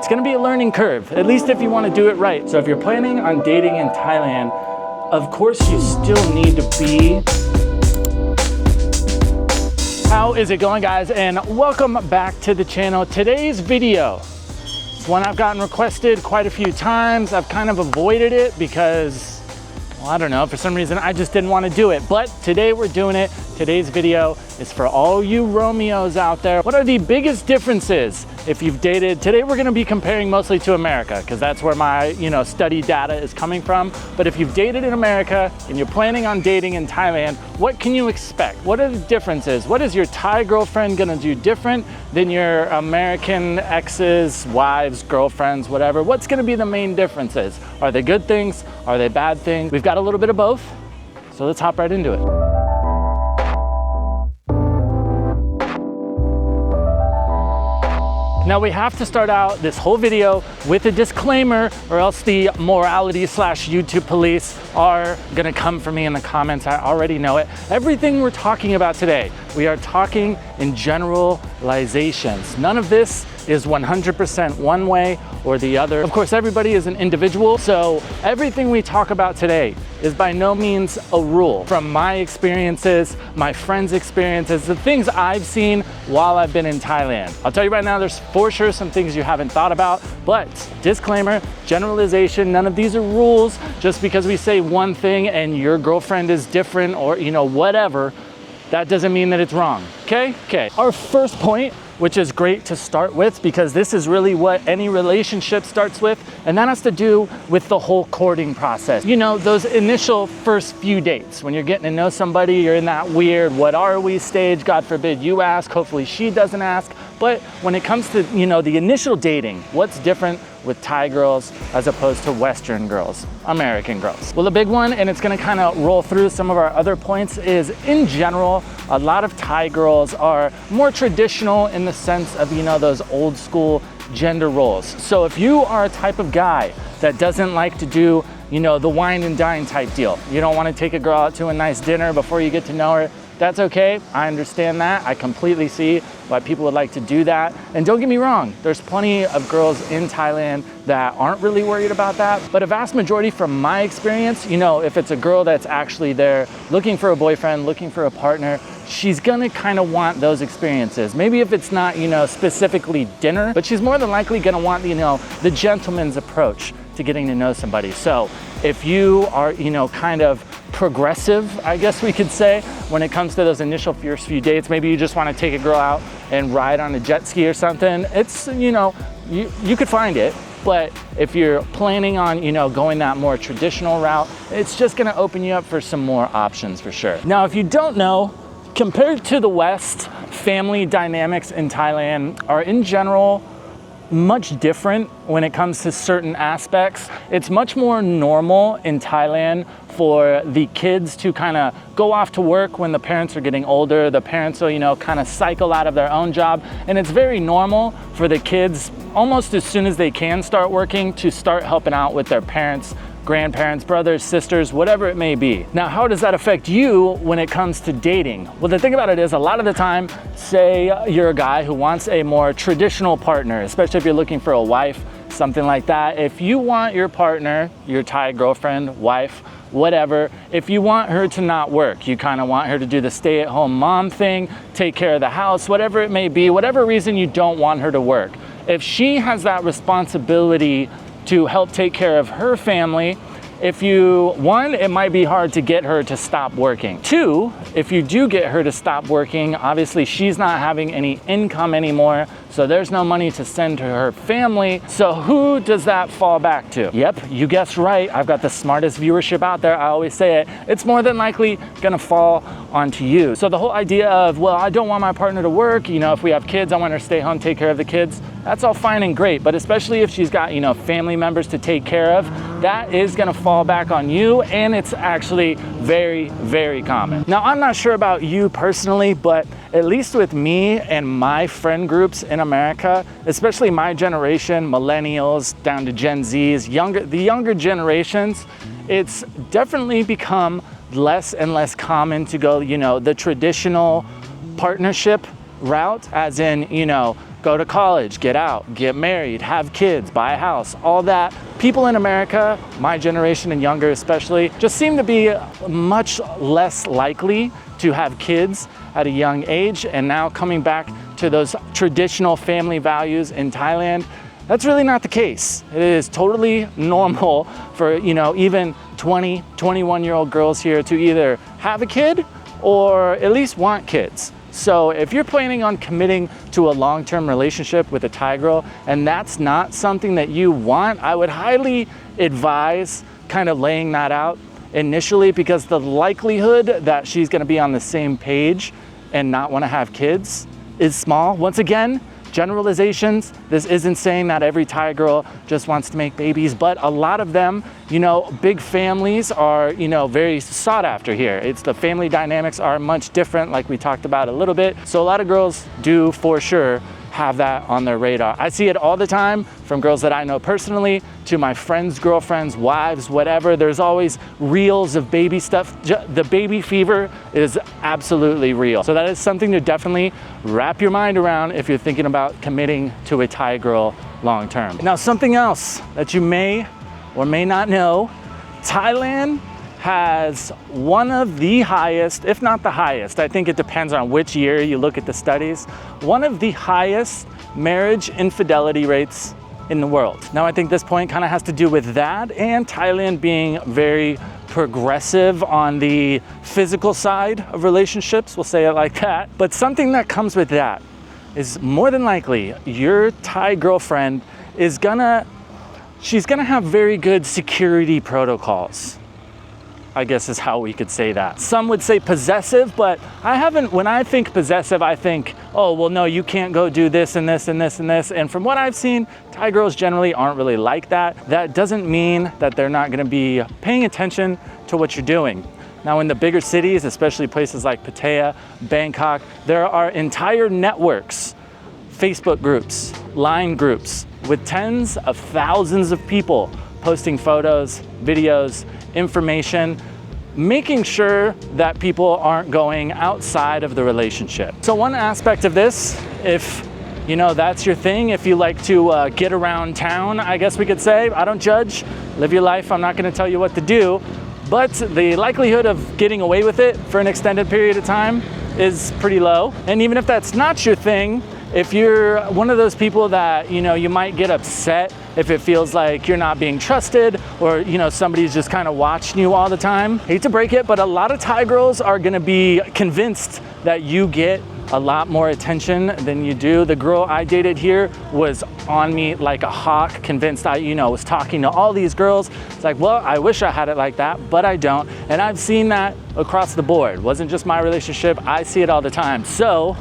It's gonna be a learning curve, at least if you wanna do it right. So if you're planning on dating in Thailand, of course you still need to be. How is it going, guys? And welcome back to the channel. Today's video is one I've gotten requested quite a few times. I've kind of avoided it because, well, I don't know, for some reason I just didn't want to do it. But today we're doing it. Today's video is for all you Romeos out there. What are the biggest differences if you've dated? Today we're going to be comparing mostly to America because that's where my study data is coming from. But if you've dated in America and you're planning on dating in Thailand, what can you expect? What are the differences? What is your Thai girlfriend going to do different than your American exes, wives, girlfriends, whatever? What's going to be the main differences? Are they good things? Are they bad things? We've got a little bit of both. So let's hop right into it. Now we have to start out this whole video with a disclaimer or else the morality / YouTube police are gonna come for me in the comments. I already know it. Everything we're talking about today, we are talking in generalizations. None of this is 100% one way or the other. Of course, everybody is an individual, so everything we talk about today is by no means a rule. From my experiences, my friends' experiences, the things I've seen while I've been in Thailand. I'll tell you right now, there's for sure some things you haven't thought about, but disclaimer, generalization, none of these are rules. Just because we say one thing and your girlfriend is different or whatever, that doesn't mean that it's wrong, okay? Okay, our first point, which is great to start with because this is really what any relationship starts with, and that has to do with the whole courting process. Those initial first few dates, when you're getting to know somebody, you're in that weird what are we stage, God forbid you ask, hopefully she doesn't ask. But when it comes to, the initial dating, what's different with Thai girls as opposed to Western girls, American girls? Well, the big one, and it's gonna kind of roll through some of our other points, is in general, a lot of Thai girls are more traditional in the sense of, those old school gender roles. So if you are a type of guy that doesn't like to do, the wine and dine type deal, you don't want to take a girl out to a nice dinner before you get to know her, that's okay. I understand that. I completely see why people would like to do that. And don't get me wrong, there's plenty of girls in Thailand that aren't really worried about that. But a vast majority from my experience, if it's a girl that's actually there looking for a boyfriend, looking for a partner, she's gonna kind of want those experiences. Maybe if it's not, specifically dinner, but she's more than likely gonna want, the gentleman's approach to getting to know somebody. So if you are, kind of progressive, I guess we could say, when it comes to those initial first few dates, maybe you just want to take a girl out and ride on a jet ski or something, it's, you could find it. But if you're planning on, going that more traditional route, it's just gonna open you up for some more options for sure. Now, if you don't know, compared to the West, family dynamics in Thailand are in general much different when it comes to certain aspects. It's much more normal in Thailand for the kids to kind of go off to work when the parents are getting older. The parents will, kind of cycle out of their own job. And it's very normal for the kids, almost as soon as they can start working, to start helping out with their parents, grandparents, brothers, sisters, whatever it may be. Now, how does that affect you when it comes to dating? Well, the thing about it is a lot of the time, say you're a guy who wants a more traditional partner, especially if you're looking for a wife, something like that. If you want your partner, your Thai girlfriend, wife, whatever, if you want her to not work, you kind of want her to do the stay-at-home mom thing, take care of the house, whatever it may be, whatever reason you don't want her to work. If she has that responsibility to help take care of her family, one, it might be hard to get her to stop working. Two, if you do get her to stop working, obviously she's not having any income anymore, so there's no money to send to her family. So who does that fall back to? Yep, you guessed right. I've got the smartest viewership out there. I always say it. It's more than likely gonna fall onto you. So the whole idea of, well, I don't want my partner to work, if we have kids, I want her to stay home, take care of the kids, that's all fine and great. But especially if she's got, family members to take care of, that is gonna fall back on you, and it's actually very, very common. Now, I'm not sure about you personally, but at least with me and my friend groups in America, especially my generation, millennials down to Gen Zs, the younger generations, it's definitely become less and less common to go, the traditional partnership route, as in, go to college, get out, get married, have kids, buy a house, all that. People in America, my generation and younger especially, just seem to be much less likely to have kids at a young age. And now coming back to those traditional family values in Thailand, that's really not the case. It is totally normal for, even 20, 21-year-old girls here to either have a kid or at least want kids. So if you're planning on committing to a long-term relationship with a Thai girl and that's not something that you want, I would highly advise kind of laying that out initially, because the likelihood that she's gonna be on the same page and not wanna have kids is small. Once again, generalizations. This isn't saying that every Thai girl just wants to make babies, but a lot of them, big families are, very sought after here. It's the family dynamics are much different, like we talked about a little bit. So a lot of girls do for sure have that on their radar. I see it all the time from girls that I know personally to my friends' girlfriends, wives, whatever. There's always reels of baby stuff. The baby fever is absolutely real. So that is something to definitely wrap your mind around if you're thinking about committing to a Thai girl long term. Now, something else that you may or may not know, Thailand has one of the highest, if not the highest, I think it depends on which year you look at the studies, one of the highest marriage infidelity rates in the world. Now, I think this point kind of has to do with that and Thailand being very progressive on the physical side of relationships, we'll say it like that. But something that comes with that is more than likely your Thai girlfriend is she's gonna have very good security protocols, I guess is how we could say that. Some would say possessive, but when I think possessive, I think, oh, well, no, you can't go do this and this and this and this. And from what I've seen, Thai girls generally aren't really like that. That doesn't mean that they're not gonna be paying attention to what you're doing. Now, in the bigger cities, especially places like Pattaya, Bangkok, there are entire networks, Facebook groups, Line groups, with tens of thousands of people posting photos, videos, information, making sure that people aren't going outside of the relationship. So one aspect of this, if that's your thing, if you like to get around town, I guess we could say, I don't judge, live your life, I'm not gonna tell you what to do, but the likelihood of getting away with it for an extended period of time is pretty low. And even if that's not your thing, if you're one of those people that, you might get upset if it feels like you're not being trusted or, somebody's just kind of watching you all the time. Hate to break it, but a lot of Thai girls are gonna be convinced that you get a lot more attention than you do. The girl I dated here was on me like a hawk, convinced I, was talking to all these girls. It's like, well, I wish I had it like that, but I don't. And I've seen that across the board. It wasn't just my relationship, I see it all the time. So,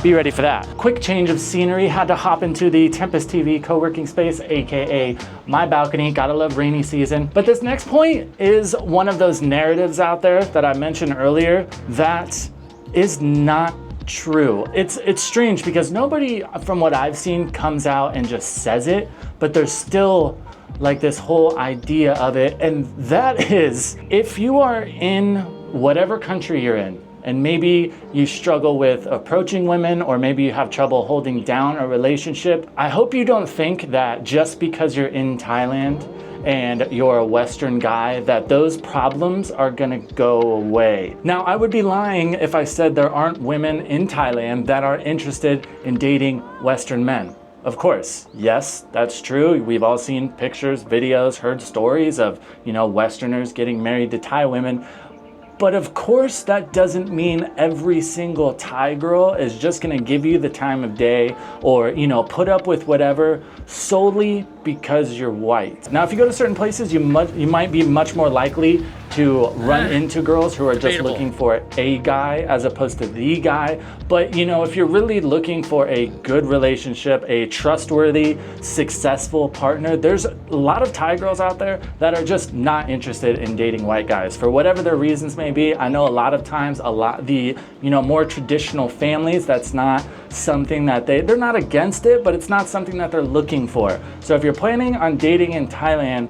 be ready for that. Quick change of scenery, had to hop into the Tempus TV co-working space, AKA my balcony, gotta love rainy season. But this next point is one of those narratives out there that I mentioned earlier that is not true. It's strange because nobody, from what I've seen, comes out and just says it, but there's still like this whole idea of it. And that is, if you are in whatever country you're in, and maybe you struggle with approaching women, or maybe you have trouble holding down a relationship, I hope you don't think that just because you're in Thailand and you're a Western guy, that those problems are gonna go away. Now, I would be lying if I said there aren't women in Thailand that are interested in dating Western men. Of course, yes, that's true. We've all seen pictures, videos, heard stories of, Westerners getting married to Thai women. But of course, that doesn't mean every single Thai girl is just gonna give you the time of day or, put up with whatever solely because you're white. Now, if you go to certain places, you might be much more likely to run into girls who are just looking for a guy as opposed to the guy. But if you're really looking for a good relationship, a trustworthy, successful partner, there's a lot of Thai girls out there that are just not interested in dating white guys for whatever their reasons may be. I know a lot of times, the more traditional families, that's not something that they're not against it, but it's not something that they're looking for. So if you're planning on dating in Thailand,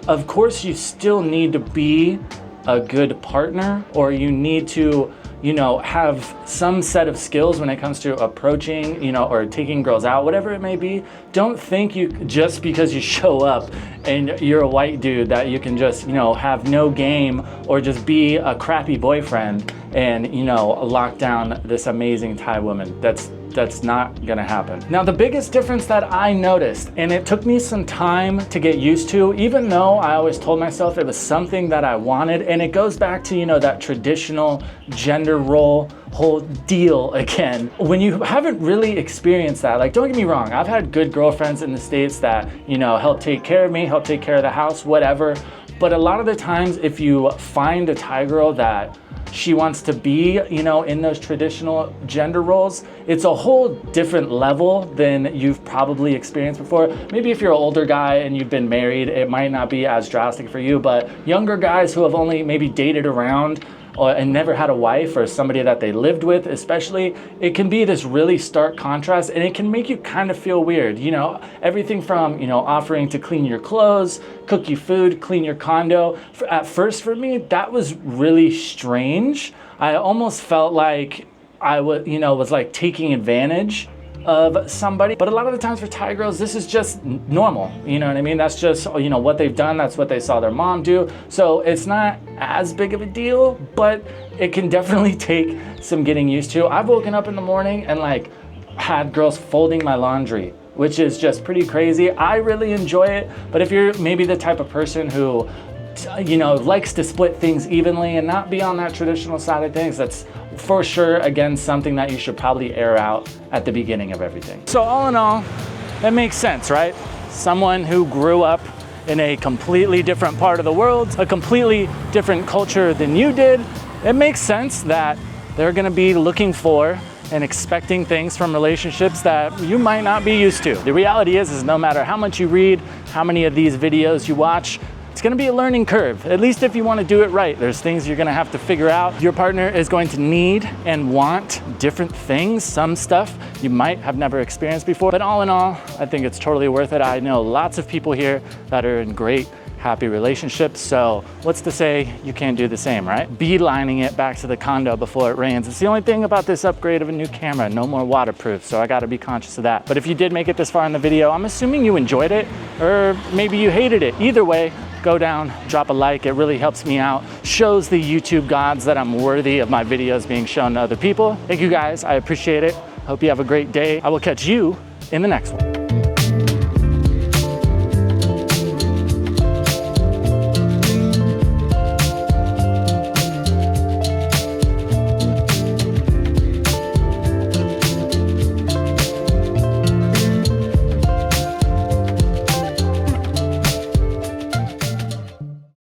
of course you still need to be a good partner, or you need to you know, have some set of skills when it comes to approaching, you know, or taking girls out, whatever it may be. Don't think you, just because you show up and you're a white dude, that you can just, you know, have no game or just be a crappy boyfriend and, you know, lock down this amazing Thai woman. That's not gonna happen. Now, the biggest difference that I noticed, and it took me some time to get used to, even though I always told myself it was something that I wanted, and it goes back to, you know, that traditional gender role whole deal again. When you haven't really experienced that, like, don't get me wrong, I've had good girlfriends in the States that, you know, help take care of me, help take care of the house, whatever. But a lot of the times, if you find a Thai girl that she wants to be, you know, in those traditional gender roles, it's a whole different level than you've probably experienced before. Maybe if you're an older guy and you've been married, it might not be as drastic for you, but younger guys who have only maybe dated around and never had a wife or somebody that they lived with, especially, it can be this really stark contrast, and it can make you kind of feel weird. You know, everything from, you know, offering to clean your clothes, cook you food, clean your condo. At first for me, that was really strange. I almost felt like I was, you know, was like taking advantage of somebody. But a lot of the times for Thai girls, this is just normal. You know what I mean? That's just, you know, what they've done. That's what they saw their mom do. So it's not as big of a deal, but it can definitely take some getting used to. I've woken up in the morning and like had girls folding my laundry, which is just pretty crazy. I really enjoy it. But if you're maybe the type of person who, you know, likes to split things evenly and not be on that traditional side of things, that's for sure, again, something that you should probably air out at the beginning of everything. So all in all, that makes sense, right? Someone who grew up in a completely different part of the world, a completely different culture than you did, it makes sense that they're gonna be looking for and expecting things from relationships that you might not be used to. The reality is no matter how much you read, how many of these videos you watch, it's gonna be a learning curve, at least if you wanna do it right. There's things you're gonna have to figure out. Your partner is going to need and want different things, some stuff you might have never experienced before. But all in all, I think it's totally worth it. I know lots of people here that are in great, happy relationships. So what's to say you can't do the same, right? Beelining it back to the condo before it rains. It's the only thing about this upgrade of a new camera, no more waterproof. So I gotta be conscious of that. But if you did make it this far in the video, I'm assuming you enjoyed it, or maybe you hated it. Either way, go down, drop a like. It really helps me out. Shows the YouTube gods that I'm worthy of my videos being shown to other people. Thank you guys, I appreciate it. Hope you have a great day. I will catch you in the next one.